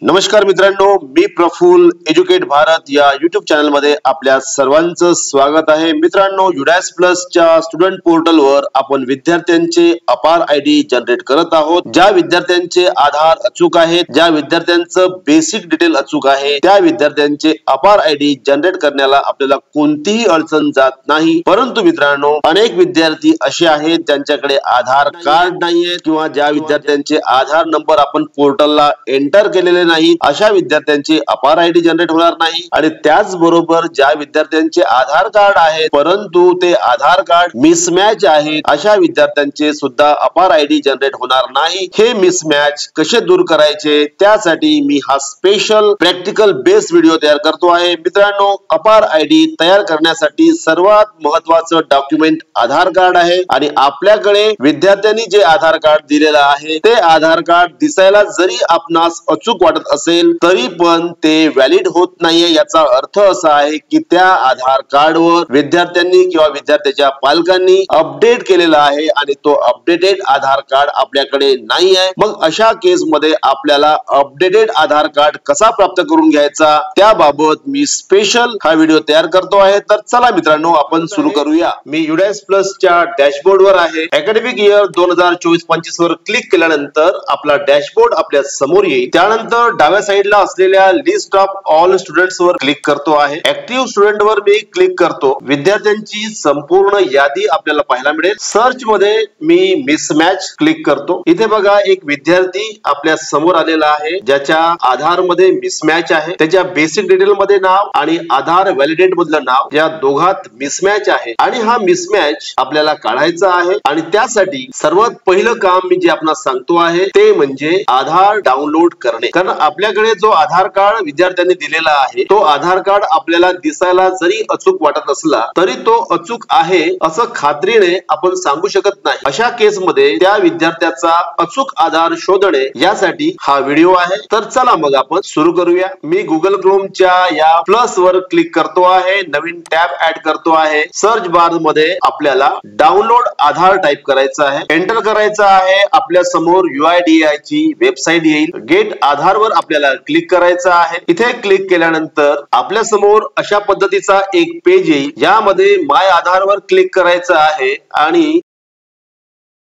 नमस्कार मित्रांनो, मी प्रफुल्ल एज्युकेट भारत या युट्यूब चॅनल मध्ये आपल्या सर्वांचं स्वागत आहे। मित्रांनो, UDAS प्लस च्या स्टुडंट पोर्टलवर आपण विद्यार्थ्यांचे अपार आयडी जनरेट करत आहोत। ज्या विद्यार्थ्यांचे आधार अचूक आहेत, ज्या विद्यार्थ्यांचं बेसिक डिटेल अचूक आहे, त्या विद्यार्थ्यांचे अपार आयडी जनरेट करण्याला आपल्याला कोणतीही अडचण जात नाही। परंतु मित्रांनो, अनेक विद्यार्थी असे आहेत ज्यांच्याकडे आधार कार्ड नाहीये किंवा ज्या विद्यार्थ्यांचे आधार नंबर आपण पोर्टलला एंटर केलेले नाही, अशा विद्यार्थ्यांची अपार आयडी जनरेट होणार नाही। आणि त्याचबरोबर ज्या विद्यार्थ्यांचे आधार कार्ड आहे परंतु ते आधार कार्ड मिसमॅच आहे, अशा विद्यार्थ्यांचे सुद्धा अपार आयडी जनरेट होणार नाही। हे मिसमॅच कसे दूर करायचे, त्यासाठी मी हा स्पेशल प्रॅक्टिकल बेस्ड व्हिडिओ तयार करतो आहे। मित्रांनो, अपार आयडी तयार करण्यासाठी सर्वात महत्त्वाचं डॉक्युमेंट आधार कार्ड आहे। आणि आपल्याकडे विद्यार्थ्यांनी जे आधार कार्ड दिलेलं आहे ते आधार कार्ड दिसायला जरी आपणास अचूक वाटत असेल तरी पण ते व्हॅलिड होत नाहीये। याचा अर्थ असा आहे की त्या आधार कार्डवर विद्यार्थ्यांनी किंवा विद्यार्थ्याच्या पालकांनी अपडेट केलेला आहे आणि तो अपडेटेड आधार कार्ड आपल्याकडे नाही आहे। मग अशा केस मध्ये आपल्याला अपडेटेड आधार कार्ड कसा प्राप्त करून घ्यायचा, त्याबाबत मी स्पेशल हा व्हिडिओ तयार करतो आहे। तर चला मित्रांनो, आपण सुरू करूया। मी UDAS प्लस च्या डॅशबोर्ड वर आहे। अकॅडमिक इयर 2024-25 वर क्लिक केल्यानंतर आपला डॅशबोर्ड आपल्या समोर येईल। त्यानंतर डाव्या साइडला असलेल्या लिस्ट ऑफ ऑल स्टुडंट्स वर क्लिक करतो आहे। ऍक्टिव्ह स्टुडंट वर मी क्लिक करतो। विद्यार्थ्यांची संपूर्ण यादी आपल्याला पाहायला मिळेल। सर्च मध्ये मी मिसमॅच क्लिक करतो। इथे बघा, एक विद्यार्थी आपल्या समोर आलेला आहे ज्याच्या आधार मध्ये मिसमॅच आहे। त्याच्या बेसिक डिटेल मध्ये नाव आणि आधार व्हॅलिडेट मधलं नाव या दोघात मिसमॅच आहे आणि हा मिसमॅच आपल्याला काढायचा आहे। आणि त्यासाठी सर्वात पहिलं काम मी जे आपणास सांगतो आहे ते म्हणजे आधार डाउनलोड करणे। कारण आपल्याकडे जो आधार कार्ड विद्यार्थ्यांनी दिलेला आहे तो आधार कार्ड आपल्याला दिसायला जरी अचूक वाटत असला तरी तो अचूक आहे असं खात्रीने आपण सांगू शकत नाही। अशा केस मध्ये त्या विद्यार्थ्याचा अचूक आधार शोधणे यासाठी हा व्हिडिओ आहे। तर चला मग आपण सुरू करूया। मी गुगल क्रोमच्या या प्लस वर क्लिक करतो आहे, नवीन टॅब ऍड करतो आहे। सर्च बार मध्ये आपल्याला डाउनलोड आधार टाइप करायचं आहे, एंटर करायचं आहे। आपल्या समोर UIDAI ची वेबसाईट येईल। गेट आधार वर आपल्याला क्लिक करायचं आहे। इथे क्लिक केल्यानंतर आपल्या समोर अशा पद्धतीचा एक पेज येईल। यामध्ये माय आधार वर क्लिक करायचं आहे आणि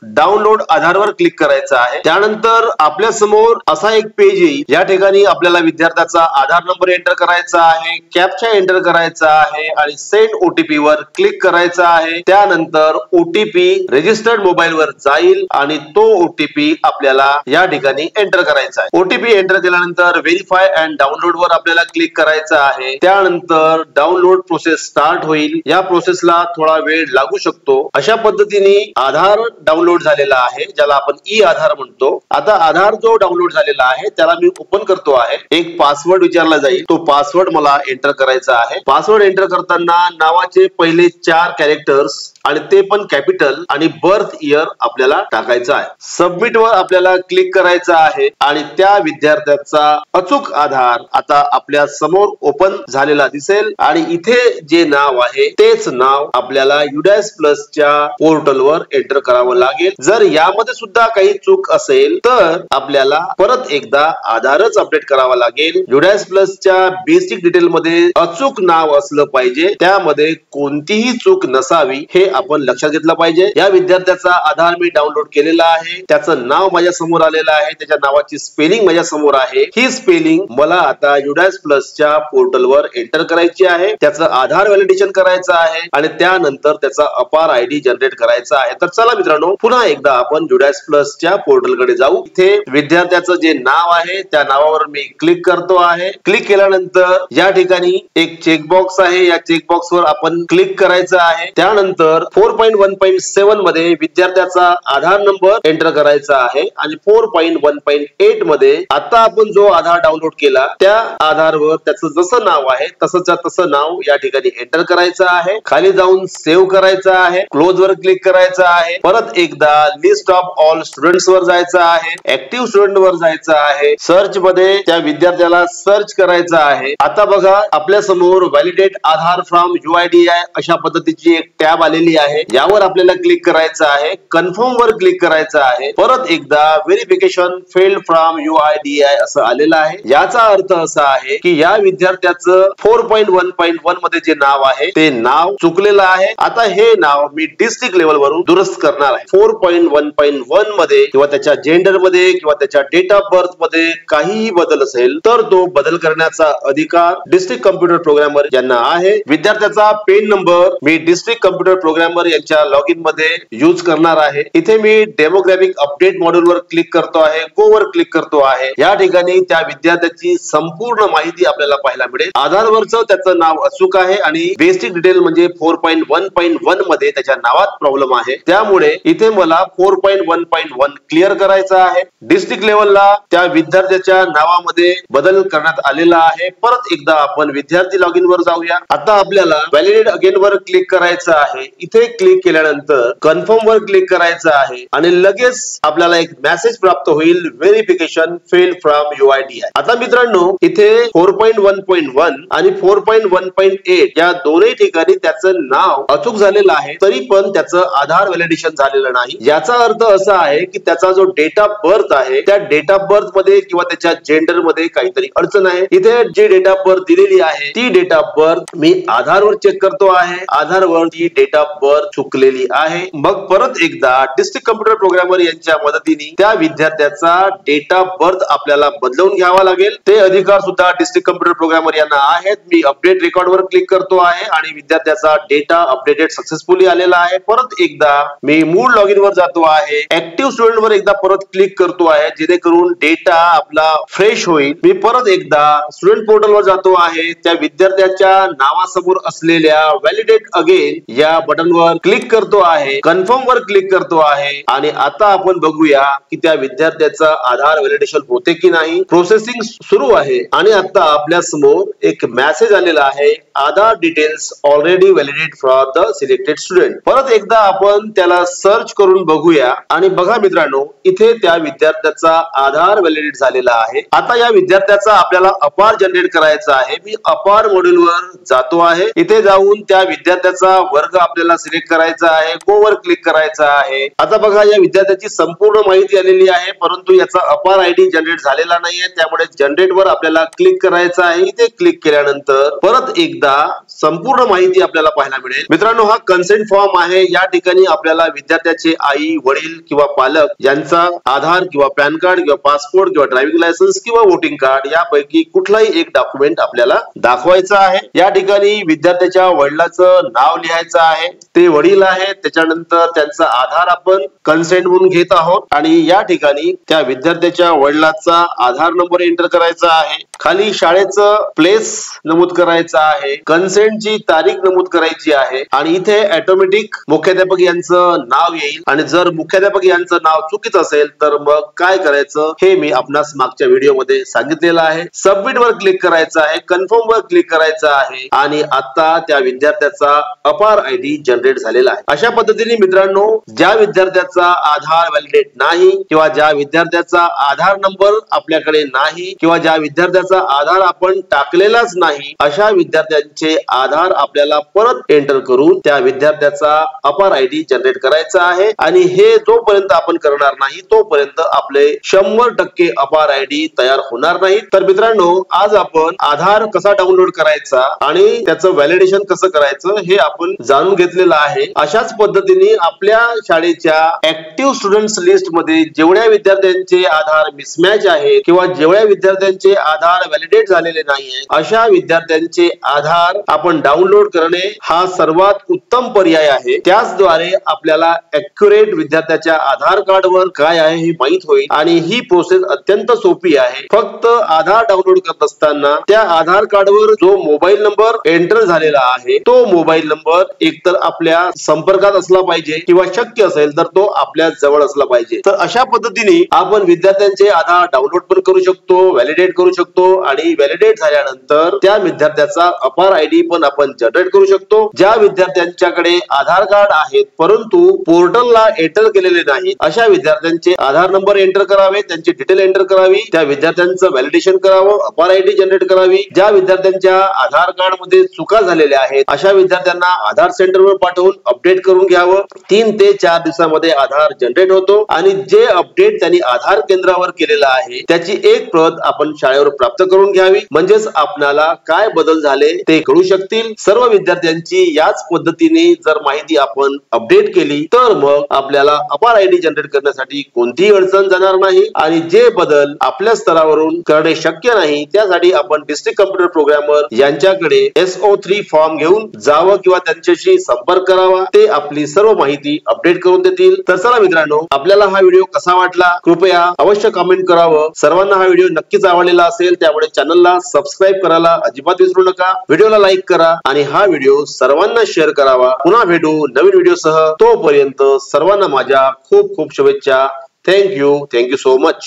डाउनलोड आधार वर क्लिक करायचं आहे। त्यानंतर आपल्या समोर असा एक पेज येईल। या ठिकाणी आपल्याला विद्यार्थ्याचा आधार नंबर एंटर करायचा आहे, कॅप्चा एंटर करायचा आहे आणि सेंड OTP वर क्लिक करायचा आहे। त्यानंतर OTP रजिस्टर्ड मोबाईल वर जाईल आणि तो OTP आपल्याला या ठिकाणी एंटर करायचा आहे। OTP एंटर केल्यानंतर व्हेरीफाय अँड डाउनलोड वर आपल्याला क्लिक करायचं आहे। त्यानंतर डाउनलोड प्रोसेस स्टार्ट होईल। या प्रोसेसला थोडा वेळ लागू शकतो। अशा पद्धतीने आधार डाउनलोड झालेला आहे, ज्याला आपण ई आधार म्हणतो। आता आधार जो डाउनलोड झालेला आहे त्याला मी ओपन करतो आहे। एक पासवर्ड विचारला जाईल, तो पासवर्ड मला एंटर करायचा आहे। पासवर्ड एंटर करताना नावाचे पहिले 4 कॅरेक्टर्स आणि ते पण कॅपिटल आणि बर्थ इयर आपल्याला टाकायचं आहे। सबमिट वर आपल्याला क्लिक करायचं आहे आणि त्या विद्यार्थ्याचा अचूक आधार आता आपल्या समोर ओपन झालेला दिसेल। आणि इथे जे नाव आहे तेच नाव आपल्याला UDAS प्लस च्या पोर्टल वर एंटर करावं लागेल। जर यामध्ये सुद्धा काही चूक असेल तर आपल्याला परत एकदा आधारच अपडेट करावा लागेल। UDAS प्लस च्या बेसिक डिटेल मध्ये अचूक नाव असलं पाहिजे, त्यामध्ये कोणतीही चूक नसावी हे आपण लक्षात घेतलं पाहिजे। या विद्यार्थ्याचा आधार मी डाउनलोड केलेला आहे, त्याचं नाव माझ्या समोर आलेलं आहे, त्याच्या नावाची स्पेलिंग माझ्या समोर आहे। ही स्पेलिंग मला आता UDAS प्लस च्या पोर्टल वर एंटर करायची आहे। त्याचं आधार व्हॅलिडेशन करायचं आहे आणि त्यानंतर त्याचा अपार आयडी जनरेट करायचा आहे। तर चला मित्रांनो, पुन्हा एकदा आपण UDAS प्लस च्या पोर्टल कडे जाऊ। इथे विद्यार्थ्याचं जे नाव आहे त्या नावावर मी क्लिक करतो आहे। क्लिक केल्यानंतर या ठिकाणी एक चेकबॉक्स आहे, या चेकबॉक्स वर आपण क्लिक करायचं आहे। त्यानंतर 4.1.7 मध्ये विद्यार्थ्याचा आधार नंबर एंटर करायचा आहे आणि 4.1.8 मध्ये आता आपण जो आधार डाउनलोड केला त्या आधारवर त्याचं जसं नाव आहे तसं नाव या ठिकाणी एंटर करायचं आहे। खाली जाऊन सेव्ह करायचं आहे, क्लोज वर क्लिक करायचं आहे। परत एकदा लिस्ट ऑफ ऑल स्टुडंट्स वर जायचं आहे, ऍक्टिव्ह स्टुडंट वर जायचं आहे। सर्च मध्ये त्या विद्यार्थ्याला सर्च करायचं आहे। आता बघा, आपल्या समोर व्हॅलिडेट आधार फ्रॉम UIDAI अशा पद्धतीची एक टॅब आलेली आली आहे, यावर आपल्याला क्लिक करायचं आहे, कन्फर्म वर क्लिक करायचं आहे. परत एकदा व्हेरिफिकेशन फेल्ड फ्रॉम UIDAI असं आलेलं आहे. याचा अर्थ असा आहे की या विद्यार्थ्याचं 4.1.1 मध्ये जे नाव आहे ते नाव चुकलेलं आहे. आता हे नाव मी डिस्ट्रिक्ट लेवल वरून दुरुस्त करणार आहे. 4.1.1 मध्ये किंवा त्याच्या जेंडर मध्ये किंवा त्याच्या डेट ऑफ बर्थ मध्ये काहीही बदल असेल तर तो बदल करण्याचा अधिकार डिस्ट्रिक्ट कम्प्युटर प्रोग्रामर यांना आहे. विद्यार्थ्याचा पेन नंबर मी डिस्ट्रिक्ट कम्प्युटर प्रोग्रामर यांच्या लॉग इन मध्ये यूज करणार आहे. इथे मी डेमोग्राफिक अपडेट मॉड्यूल वर क्लिक करतो आहे, गो वर क्लिक करतो आहे. या ठिकाणी त्या विद्यार्थ्याची संपूर्ण माहिती आपल्याला पाहायला मिळेल. आधार वरचं त्याचं नाव अचूक आहे आणि बेसिक डिटेल म्हणजे 4.1.1 मध्ये त्याच्या नावात प्रॉब्लेम आहे. त्यामुळे इथे मला 4.1.1 क्लिअर करायचा आहे. डिस्ट्रिक्ट लेवलला त्या विद्यार्थ्याच्या नावामध्ये बदल करण्यात आलेला आहे. परत एकदा आपण विद्यार्थी लॉग इन वर जाऊया. आता आपल्याला व्हॅलिडेट अगेन वर क्लिक करायचं आहे. इथे क्लिक केल्यानंतर कन्फर्म वर क्लिक करायचं आहे आणि लगेच आपल्याला एक मेसेज प्राप्त होईल, व्हेरिफिकेशन फेल्ड फ्रॉम UIDAI. आता मित्रांनो इथे 4.1.1 आणि 4.1.8 या दोन्ही ठिकाणी त्याचं नाव अचूक झालेलं आहे, तरी पण त्याचं आधार व्हॅलिडेशन झालेलं नाही. याचा अर्थ असा आहे की त्याचा जो डेट ऑफ बर्थ आहे त्या डेट ऑफ बर्थ मध्ये किंवा त्याच्या जेंडर मध्ये काहीतरी अडचण आहे. इथे जी डेट ऑफ बर्थ दिलेली आहे ती डेट ऑफ बर्थ मी आधारवर चेक करतो आहे. आधारवर ती डेट ऑफ बर्थ चुकलेली आहे. मग परत एकदा डिस्ट्रिक्ट कम्प्युटर प्रोग्रामर यांच्या मदतीने त्या विद्यार्थ्याचा डेट ऑफ बर्थ आपल्याला बदलवून घ्यावा लागेल. ते अधिकार सुद्धा डिस्ट्रिक्ट कम्प्युटर प्रोग्रामर यांना आहेत. मी अपडेट रेकॉर्ड वर क्लिक करतो आहे आणि विद्यार्थ्याचा डेटा अपडेटेड सक्सेसफुली आलेला आहे. परत एकदा मी मूळ लॉग इन वर जातो आहे. ऍक्टिव्ह स्टुडंट वर एकदा परत क्लिक करतो आहे जेणेकरून डेटा आपला फ्रेश होईल. मी परत एकदा स्टुडंट पोर्टल वर जातो आहे. त्या विद्यार्थ्याच्या नावासमोर असलेल्या व्हॅलिडेट अगेन या बटन वर क्लिक करतो आहे, कन्फर्म वर क्लिक करतो आहे आणि आता आपण बघूया की त्या विद्यार्थ्याचा आधार व्हॅलिडेशन होते की नाही. प्रोसेसिंग सुरू आहे आणि आता आपल्या समोर एक मेसेज आलेला आहे, Aadhaar details already validate for the selected student. परत एकदा आपण त्याला सर्च करून बघूया आणि बघा मित्रांनो इथे त्या विद्यार्थ्याचा आधार व्हॅलिडेट झालेला आहे. आता या विद्यार्थ्याचा आपल्याला अपार जनरेट करायचा आहे. मी अपार मॉड्यूल वर जातो आहे. इथे जाऊन त्या विद्यार्थ्याचा वर्ग आपल्याला सिलेक्ट करायचा आहे, गो वर क्लिक करायचा आहे. आता बघा या विद्यार्थ्याची संपूर्ण माहिती आलेली आहे, परंतु याचा अपार आयडी जनरेट झालेला नाहीये. त्यामुळे जनरेट वर आपल्याला क्लिक करायचं आहे. इथे क्लिक केल्यानंतर परत एकदा संपूर्ण माहिती आपल्याला पाहायला मिळेल. मित्रांनो हा कन्सेंट फॉर्म आहे. या ठिकाणी आपल्याला विद्यार्थ्याचे आई वडील किंवा पालक यांचा आधार किंवा पॅन कार्ड किंवा पासपोर्ट किंवा ड्रायव्हिंग लायसन्स किंवा वोटिंग कार्ड यापैकी कुठलाही एक डॉक्युमेंट आपल्याला दाखवायचं आहे. या ठिकाणी विद्यार्थ्याच्या वडिलांचं नाव लिहायचं आहे. ते वडील आहेत. त्याच्यानंतर त्यांचा आधार आपण कन्सेंट म्हणून घेत आहोत आणि या ठिकाणी त्या विद्यार्थ्याच्या वडिलांचा आधार नंबर एंटर करायचा आहे. खाली शाळेचं प्लेस नमूद करायचं आहे. कन्सेंटची तारीख नमूद करायची आहे आणि इथे ऑटोमॅटिक मुख्याध्यापक यांचं नाव येईल आणि जर मुख्याध्यापक यांचं नाव चुकीचं असेल तर मग काय करायचं हे मी आपणास मागच्या व्हिडिओमध्ये सांगितलेलं आहे. सबमिट वर क्लिक करायचं आहे, कन्फर्म वर क्लिक करायचं आहे आणि आता त्या विद्यार्थ्याचा अपार आयडी जनरेट झालेला आहे. अशा पद्धतीने मित्रांनो ज्या विद्यार्थ्याचा आधार व्हॅलिडेट नाही किंवा ज्या विद्यार्थ्याचा आधार नंबर आपल्याकडे नाही किंवा ज्या विद्यार्थ्याचा आधार आपण टाकलेलाच नाही अशा विद्यार्थ्यांचे आधार आपल्याला परत एंटर करून त्या विद्यार्थ्याचा अपार आयडी जनरेट करायचा आहे आणि हे जोपर्यंत आपण करणार नाही तोपर्यंत आपले 100% अपार आयडी तयार होणार नाही. तर मित्रांनो आज आपण आधार कसा डाउनलोड करायचा आणि त्याचं व्हॅलिडेशन कसं करायचं हे आपण जाणून घेतलेलं आहे. अशाच पद्धतीने आपल्या शाळेच्या ऍक्टिव्ह स्टुडंट्स लिस्ट मध्ये जेवढ्या विद्यार्थ्यांचे आधार मिसमॅच आहे किंवा जेवढ्या विद्यार्थ्यांचे आधार व्हॅलिडेट झालेले नाहीये अशा विद्यार्थ्यांचे आधार आपण डाउनलोड करणे हा सर्वात उत्तम पर्याय आहे. त्याचद्वारे आपल्याला ऍक्युरेट विद्यार्थ्याच्या आधार कार्ड वर काय आहे हे माहित होईल आणि ही प्रोसेस अत्यंत सोपी आहे. फक्त आधार डाउनलोड करत असताना त्या आधार कार्ड वर जो मोबाईल नंबर एंटर झालेला आहे तो मोबाईल नंबर एकतर आपल्या संपर्कात असला पाहिजे किंवा शक्य असेल तर तो आपल्या जवळ असला पाहिजे. तर अशा पद्धतीने आपण विद्यार्थ्यांचे आधार डाउनलोड पण करू शकतो, व्हॅलिडेट करू शकतो आणि व्हॅलिडेट झाल्यानंतर त्या विद्यार्थ्याचा अपार आयडी पण आपण जनरेट करू शकतो. ज्या विद्यार्थ्यांच्याकडे आधार कार्ड आहेत परंतु पोर्टलला एंटर केलेले नाही अशा विद्यार्थ्यांचे आधार नंबर एंटर करावे, त्यांची डिटेल एंटर करावी, त्या विद्यार्थ्यांचं व्हॅलिडेशन करावं, अपार आयडी जनरेट करावी. ज्या विद्यार्थ्यांच्या आधार कार्ड मध्ये चुका झालेल्या आहेत अशा विद्यार्थ्यांना आधार सेंटरवर पाठवून अपडेट करून घ्यावं. 3 ते 4 दिवसामध्ये आधार जनरेट होतो आणि जे अपडेट त्यांनी आधार केंद्रावर केलेला आहे त्याची एक प्रत आपण शाळेवर प्राप्त करून घ्यावी. म्हणजेच आपल्याला काय बदल झाले ते कळू शकतील. सर्व विद्यार्थ्यांची याच पद्धतीने जर माहिती आपण अपडेट केली तर मग आपल्याला अपार आयडी जनरेट करण्यासाठी कोणतीही अडचण जाणार नाही आणि जे बदल आपल्या स्तरावरून करणे शक्य नाही त्यासाठी आपण डिस्ट्रिक्ट कम्प्युटर प्रोग्रामर यांच्याकडे SO3 फॉर्म घेऊन जावं किंवा त्यांच्याशी संपर्क करावा. ते आपली सर्व माहिती अपडेट करून देतील. तर चला मित्रांनो, आपल्याला हा व्हिडिओ कसा वाटला कृपया अवश्य कमेंट करावं. सर्वांना हा व्हिडिओ नक्कीच आवडलेला असेल त्यामुळे चॅनलला सबस्क्राईब करायला अजिबात विसरू नका. व्हिडिओला लाईक करा आणि हा व्हिडिओ सर्वांना शेअर करावा. पुन्हा भेटू नवीन व्हिडिओसह. तोपर्यंत सर्वांना माझ्या खूप खूप शुभेच्छा. Thank you so much.